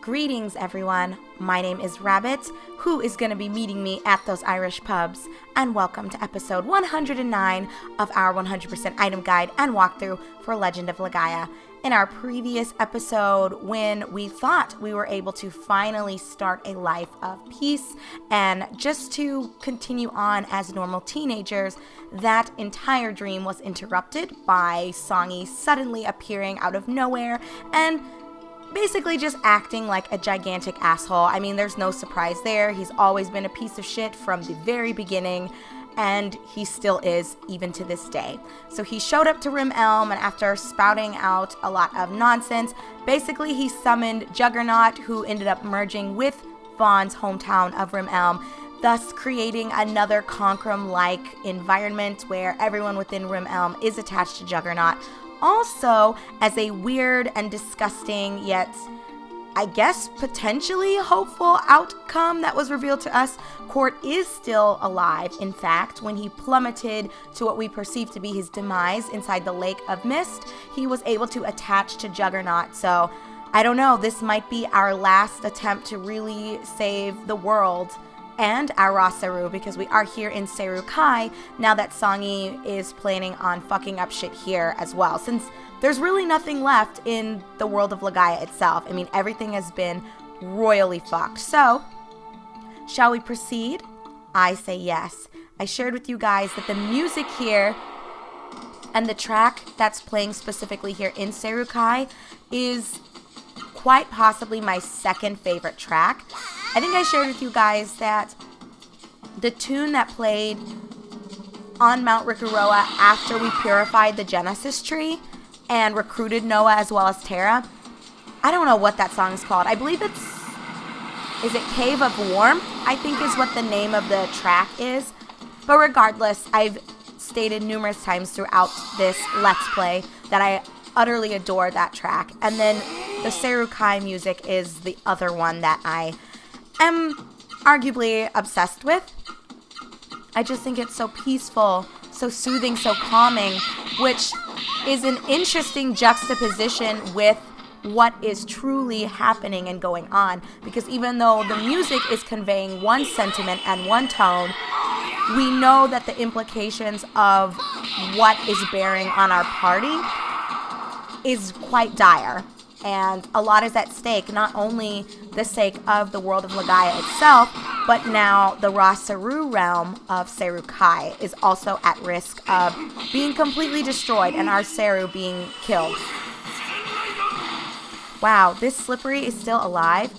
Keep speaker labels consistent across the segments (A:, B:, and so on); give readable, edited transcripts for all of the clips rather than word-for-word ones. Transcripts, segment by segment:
A: Greetings, everyone. My name is Rabbit, who is going to be meeting me at those Irish pubs, and welcome to episode 109 of our 100% item guide and walkthrough for Legend of Legaia. In our previous episode, when we thought we were able to finally start a life of peace and just to continue on as normal teenagers, that entire dream was interrupted by Songi suddenly appearing out of nowhere and basically just acting like a gigantic asshole. I mean, there's no surprise there. He's always been a piece of shit from the very beginning, and he still is, even to this day. So he showed up to Rim Elm, and after spouting out a lot of nonsense, basically he summoned Juggernaut, who ended up merging with Vaughn's hometown of Rim Elm, thus creating another Concrum-like environment where everyone within Rim Elm is attached to Juggernaut. Also, as a weird and disgusting, yet I guess potentially hopeful outcome that was revealed to us, Court is still alive. In fact, when he plummeted to what we perceive to be his demise inside the Lake of Mist, he was able to attach to Juggernaut. So, I don't know, this might be our last attempt to really save the world and our ra-seru, because we are here in Seru-Kai now that Songi is planning on fucking up shit here as well, since there's really nothing left in the world of Legaia itself. I mean, everything has been royally fucked. So, shall we proceed? I say yes. I shared with you guys that the music here and the track that's playing specifically here in Seru-Kai is quite possibly my second favorite track. I think I shared with you guys that the tune that played on Mount Rikuroa after we purified the Genesis tree and recruited Noah as well as Terra, I don't know what that song is called. I believe is it Cave of Warmth? I think is what the name of the track is. But regardless, I've stated numerous times throughout this Let's Play that I utterly adore that track. And then the Seru-Kai music is the other one that I am arguably obsessed with. I just think it's so peaceful, so soothing, so calming, which is an interesting juxtaposition with what is truly happening and going on. Because even though the music is conveying one sentiment and one tone, we know that the implications of what is bearing on our party is quite dire. And a lot is at stake, not only the sake of the world of Legaia itself, but now the ra-seru realm of Seru-Kai is also at risk of being completely destroyed and our Seru being killed. Wow, this Slippery is still alive?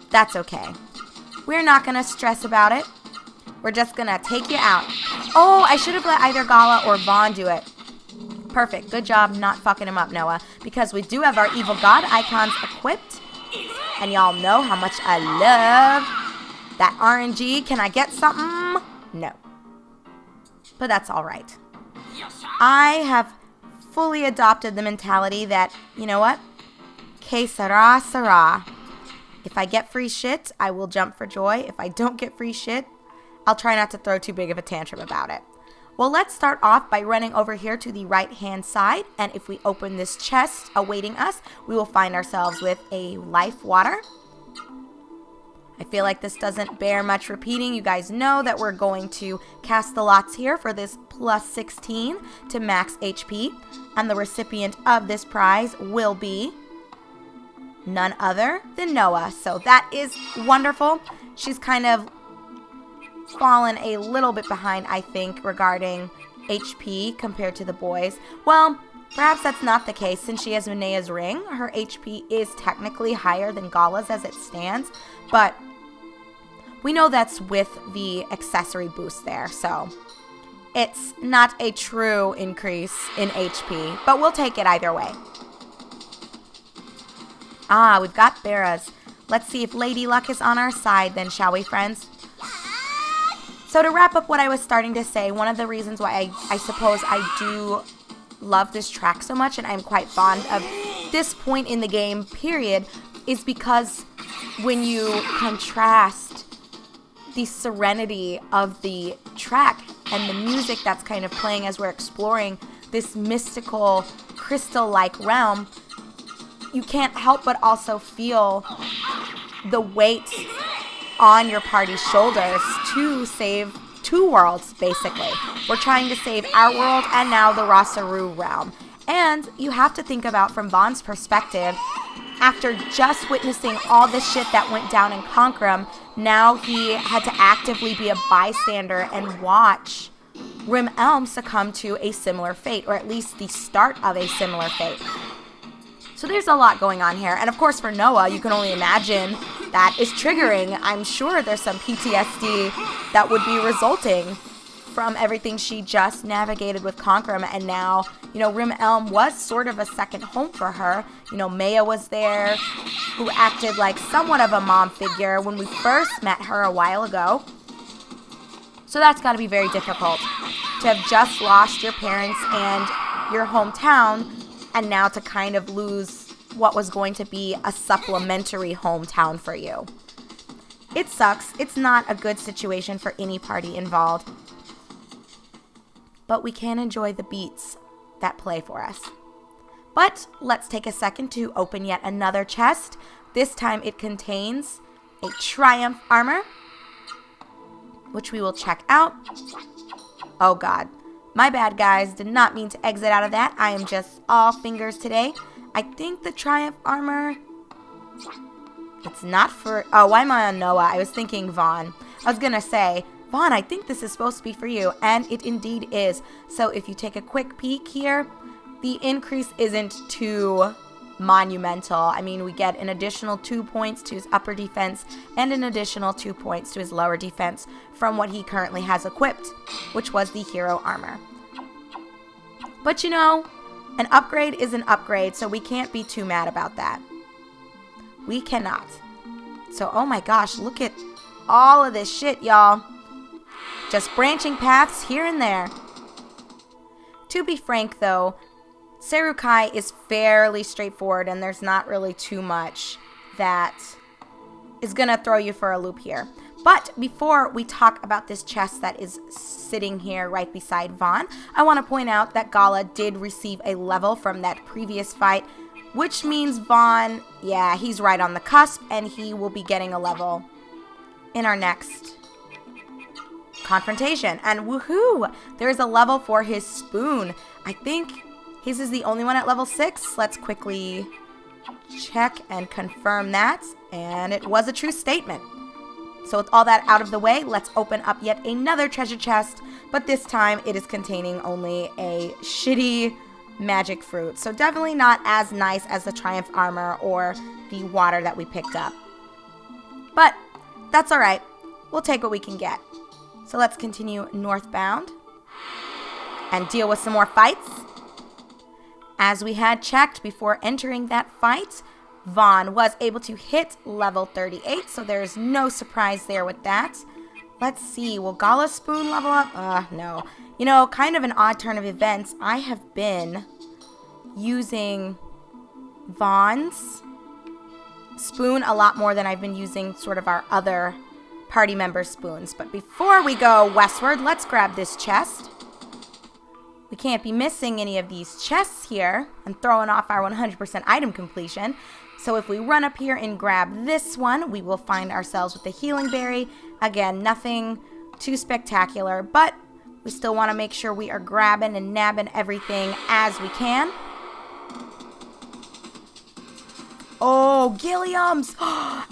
A: That's okay. We're not going to stress about it. We're just going to take you out. Oh, I should have let either Gala or Vaughn do it. Perfect. Good job not fucking him up, Noah. Because we do have our evil god icons equipped. And y'all know how much I love that RNG. Can I get something? No. But that's alright. I have fully adopted the mentality that, you know what? Que sera, sera. If I get free shit, I will jump for joy. If I don't get free shit, I'll try not to throw too big of a tantrum about it. Well, let's start off by running over here to the right-hand side, and if we open this chest awaiting us, we will find ourselves with a life water. I feel like this doesn't bear much repeating. You guys know that we're going to cast the lots here for this plus 16 to max HP, and the recipient of this prize will be none other than Noah. So that is wonderful. She's kind of fallen a little bit behind, I think, regarding HP compared to the boys. Well, perhaps that's not the case. Since she has Manea's ring, her HP is technically higher than Gala's as it stands, but we know that's with the accessory boost there, so it's not a true increase in HP, but we'll take it either way. Ah, we've got Barras. Let's see if Lady Luck is on our side then, shall we, friends? So to wrap up what I was starting to say, one of the reasons why I suppose I do love this track so much, and I'm quite fond of this point in the game, period, is because when you contrast the serenity of the track and the music that's kind of playing as we're exploring this mystical, crystal-like realm, you can't help but also feel the weight on your party's shoulders to save two worlds, basically. We're trying to save our world and now the ra-seru realm. And you have to think about, from Vaughn's perspective, after just witnessing all this shit that went down in Conquerum, now he had to actively be a bystander and watch Rim Elm succumb to a similar fate, or at least the start of a similar fate. So there's a lot going on here. And of course for Noah, you can only imagine that is triggering. I'm sure there's some PTSD that would be resulting from everything she just navigated with Conquerum. And now, Rim Elm was sort of a second home for her. Maya was there, who acted like somewhat of a mom figure when we first met her a while ago. So that's got to be very difficult to have just lost your parents and your hometown, and now to kind of lose what was going to be a supplementary hometown for you. It sucks. It's not a good situation for any party involved. But we can enjoy the beats that play for us. But let's take a second to open yet another chest. This time it contains a Triumph armor, which we will check out. Oh god. My bad, guys. Did not mean to exit out of that. I am just all fingers today. I think the Triumph armor... It's not for... Oh, why am I on Noah? I was thinking Vaughn. I was gonna say, Vaughn, I think this is supposed to be for you. And it indeed is. So if you take a quick peek here, the increase isn't too monumental. I mean, we get an additional 2 points to his upper defense and an additional 2 points to his lower defense from what he currently has equipped, which was the hero armor. But an upgrade is an upgrade, so we can't be too mad about that. We cannot. So, oh my gosh, look at all of this shit, y'all. Just branching paths here and there. To be frank, though, Seru-Kai is fairly straightforward, and there's not really too much that is going to throw you for a loop here. But before we talk about this chest that is sitting here right beside Vaughn, I want to point out that Gala did receive a level from that previous fight, which means Vaughn, yeah, he's right on the cusp, and he will be getting a level in our next confrontation. And woohoo! There's a level for his spoon. I think his is the only one at level 6. Let's quickly check and confirm that. And it was a true statement. So with all that out of the way, let's open up yet another treasure chest. But this time it is containing only a shitty magic fruit. So definitely not as nice as the Triumph armor or the water that we picked up. But that's alright. We'll take what we can get. So let's continue northbound and deal with some more fights. As we had checked before entering that fight, Vaughn was able to hit level 38, so there's no surprise there with that. Let's see, will Gala's spoon level up? No. Kind of an odd turn of events. I have been using Vaughn's spoon a lot more than I've been using sort of our other party member spoons. But before we go westward, let's grab this chest. We can't be missing any of these chests here and throwing off our 100% item completion. So if we run up here and grab this one, we will find ourselves with the healing berry. Again, nothing too spectacular, but we still want to make sure we are grabbing and nabbing everything as we can. Oh, Gilliams!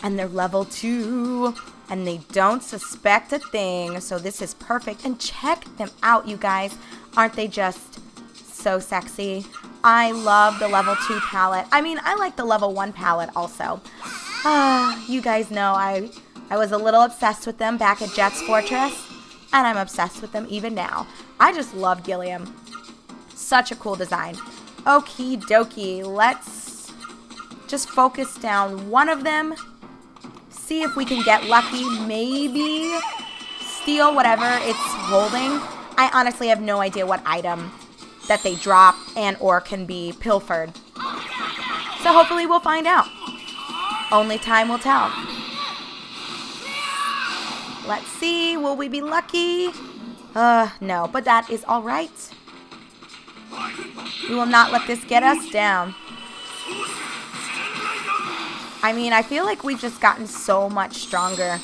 A: And they're level 2. And they don't suspect a thing. So this is perfect. And check them out, you guys. Aren't they just so sexy? I love the level 2 palette. I mean, I like the level 1 palette also. You guys know I was a little obsessed with them back at Jet's Fortress. And I'm obsessed with them even now. I just love Gilliam. Such a cool design. Okie dokie. Let's just focus down one of them. See if we can get lucky. Maybe steal whatever it's holding. I honestly have no idea what item that they drop and or can be pilfered. So hopefully we'll find out. Only time will tell. Let's see. Will we be lucky? No, but that is all right. We will not let this get us down. I mean, I feel like we've just gotten so much stronger.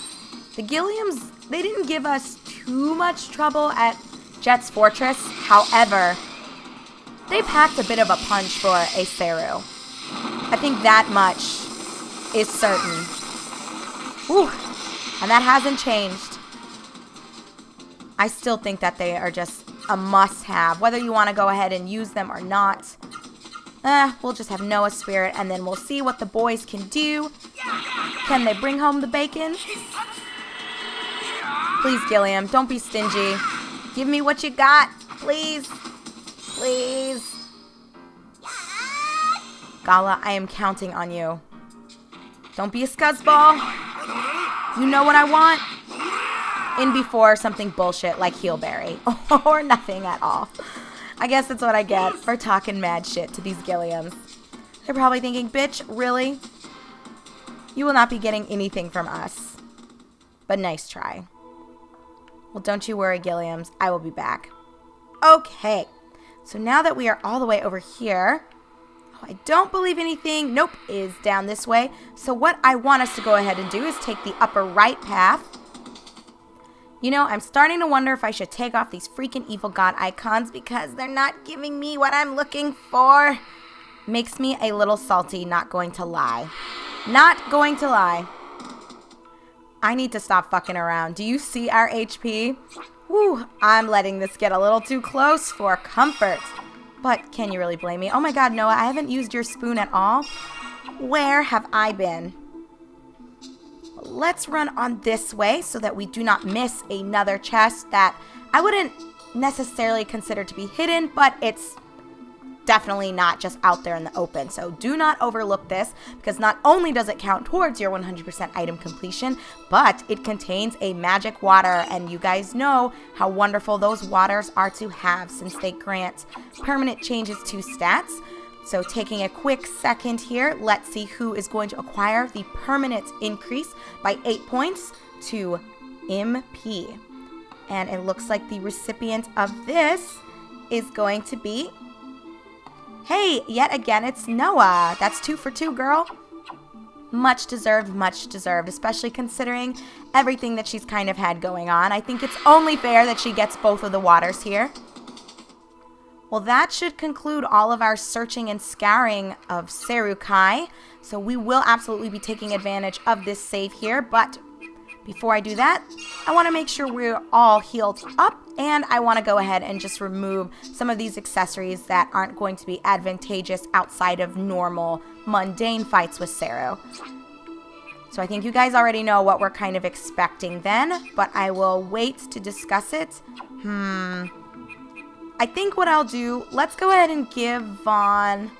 A: The Gilliams, they didn't give us too much trouble at Jet's Fortress. However, they packed a bit of a punch for a Seru. I think that much is certain. Whew. And that hasn't changed. I still think that they are just a must-have. Whether you want to go ahead and use them or not. We'll just have Noah's spirit, and then we'll see what the boys can do. Can they bring home the bacon? Please, Gilliam, don't be stingy. Give me what you got, please. Please. Gala, I am counting on you. Don't be a scuzzball. You know what I want? In before something bullshit like Heelberry. Or nothing at all. I guess that's what I get for talking mad shit to these Gilliams. They're probably thinking, bitch, really? You will not be getting anything from us. But nice try. Well, don't you worry, Gilliams. I will be back. Okay. So now that we are all the way over here, I don't believe anything, nope, is down this way. So what I want us to go ahead and do is take the upper right path. You know, I'm starting to wonder if I should take off these freaking evil god icons because they're not giving me what I'm looking for. Makes me a little salty, not going to lie. Not going to lie. I need to stop fucking around. Do you see our HP? Whew, I'm letting this get a little too close for comfort. But can you really blame me? Oh my god, Noah, I haven't used your spoon at all. Where have I been? Let's run on this way so that we do not miss another chest that I wouldn't necessarily consider to be hidden, but it's definitely not just out there in the open. So do not overlook this because not only does it count towards your 100% item completion, but it contains a magic water, and you guys know how wonderful those waters are to have since they grant permanent changes to stats. So taking a quick second here, let's see who is going to acquire the permanent increase by 8 points to MP. And it looks like the recipient of this is going to be, hey, yet again, it's Noah. That's 2 for 2, girl. Much deserved, especially considering everything that she's kind of had going on. I think it's only fair that she gets both of the waters here. Well, that should conclude all of our searching and scouring of Seru-Kai. So we will absolutely be taking advantage of this save here. But before I do that, I want to make sure we're all healed up. And I want to go ahead and just remove some of these accessories that aren't going to be advantageous outside of normal, mundane fights with Seru. So I think you guys already know what we're kind of expecting then. But I will wait to discuss it. I think what I'll do, let's go ahead and give Vaughn,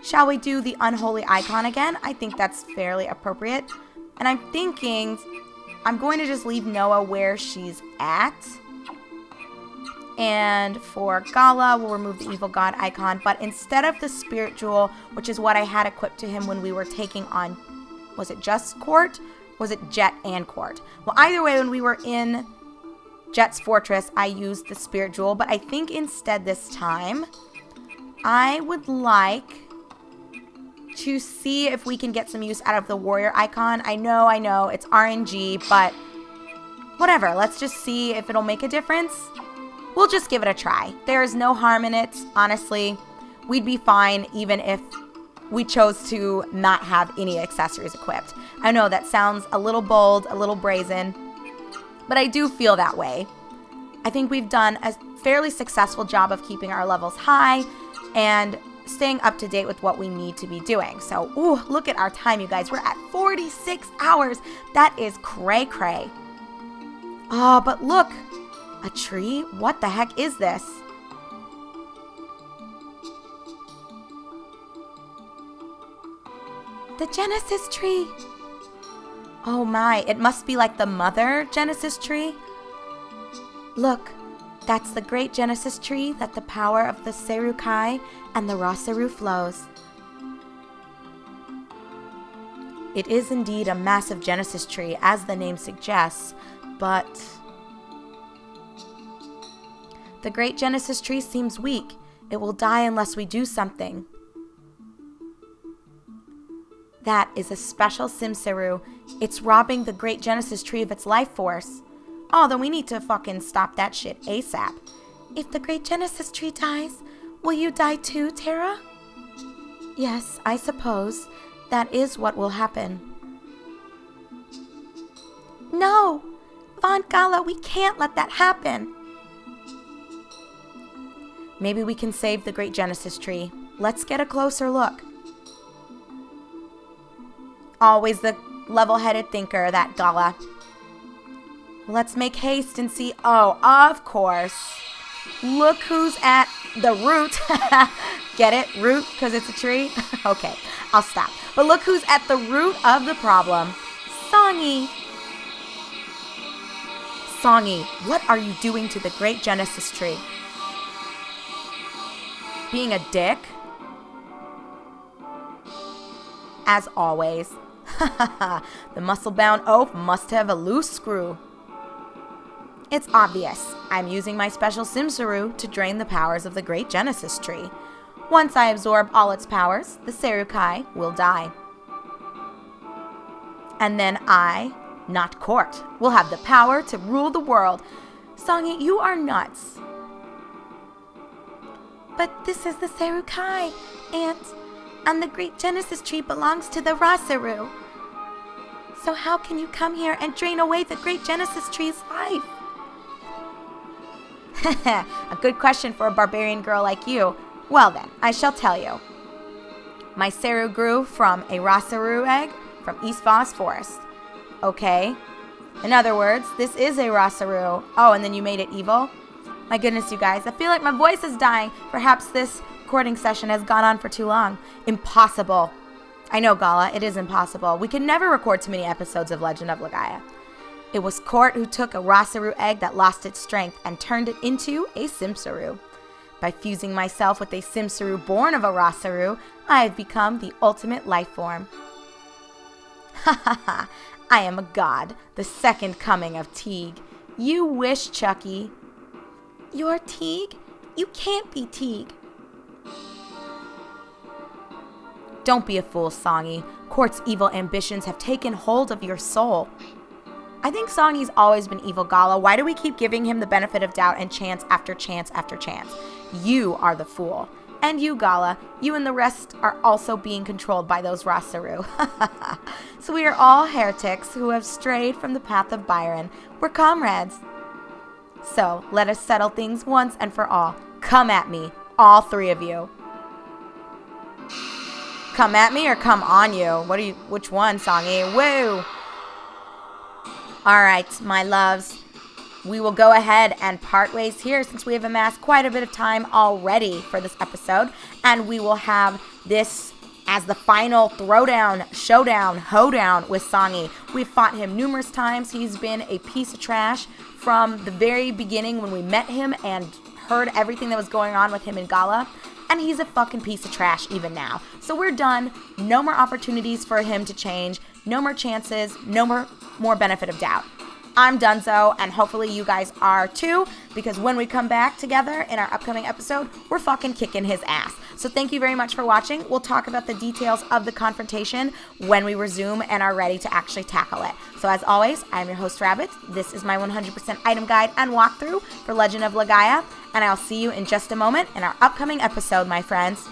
A: shall we do the unholy icon again? I think that's fairly appropriate. And I'm thinking I'm going to just leave Noah where she's at. And for Gala, we'll remove the evil god icon. But instead of the spirit jewel, which is what I had equipped to him when we were taking on, was it just Court? Was it Jet and Court? Well, either way, when we were in Jet's Fortress, I used the spirit jewel, but I think instead this time, I would like to see if we can get some use out of the warrior icon. I know, it's RNG, but whatever. Let's just see if it'll make a difference. We'll just give it a try. There is no harm in it, honestly. We'd be fine even if we chose to not have any accessories equipped. I know that sounds a little bold, a little brazen, but I do feel that way. I think we've done a fairly successful job of keeping our levels high and staying up to date with what we need to be doing. So, ooh, look at our time, you guys. We're at 46 hours. That is cray-cray. Oh, but look. A tree? What the heck is this? The Genesis tree. Oh my, it must be like the mother Genesis tree. Look, that's the great Genesis tree that the power of the Seru-Kai and the ra-seru flows. It is indeed a massive Genesis tree, as the name suggests, but the great Genesis tree seems weak. It will die unless we do something. That is a special sim-seru. It's robbing the great Genesis tree of its life force. Oh, then we need to fucking stop that shit ASAP. If the great Genesis tree dies, will you die too, Terra? Yes, I suppose. That is what will happen. No! Von Gala, we can't let that happen. Maybe we can save the great Genesis tree. Let's get a closer look. Always the level-headed thinker, that Gala. Let's make haste and see. Oh, of course. Look who's at the root. Get it? Root, because it's a tree? Okay, I'll stop. But look who's at the root of the problem. Songy. Songy, what are you doing to the great Genesis tree? Being a dick? As always. The muscle-bound oaf must have a loose screw. It's obvious. I'm using my special sim-seru to drain the powers of the great Genesis tree. Once I absorb all its powers, the Seru-Kai will die. And then I, not Court, will have the power to rule the world. Songy, you are nuts. But this is the Seru-Kai, and the great Genesis tree belongs to the ra-seru. So how can you come here and drain away the great Genesis tree's life? A good question for a barbarian girl like you. Well then, I shall tell you. My Seru grew from a ra-seru egg from East Voss Forest. Okay? In other words, this is a ra-seru. Oh, and then you made it evil? My goodness, you guys, I feel like my voice is dying. Perhaps this recording session has gone on for too long. Impossible. I know, Gala, it is impossible. We can never record too many episodes of Legend of Legaia. It was Court who took a ra-seru egg that lost its strength and turned it into a sim-seru. By fusing myself with a sim-seru born of a ra-seru, I have become the ultimate life form. Ha ha ha, I am a god, the second coming of Teague. You wish, Chucky. You're Teague? You can't be Teague. Don't be a fool, Songy. Court's evil ambitions have taken hold of your soul. I think Songy's always been evil, Gala. Why do we keep giving him the benefit of doubt and chance after chance after chance? You are the fool. And you, Gala, you and the rest are also being controlled by those ra-seru. So we are all heretics who have strayed from the path of Byron. We're comrades. So let us settle things once and for all. Come at me, all three of you. Come at me or come on you? Which one, Songy? Woo! Alright, my loves. We will go ahead and part ways here since we have amassed quite a bit of time already for this episode. And we will have this as the final throwdown, showdown, hoedown with Songy. We've fought him numerous times. He's been a piece of trash from the very beginning when we met him and heard everything that was going on with him in Gala. And he's a fucking piece of trash even now. So we're done. No more opportunities for him to change. No more chances. No more benefit of doubt. I'm donezo, and hopefully you guys are too, because when we come back together in our upcoming episode, we're fucking kicking his ass. So thank you very much for watching. We'll talk about the details of the confrontation when we resume and are ready to actually tackle it. So as always, I'm your host, Rabbit. This is my 100% item guide and walkthrough for Legend of Legaia, and I'll see you in just a moment in our upcoming episode, my friends.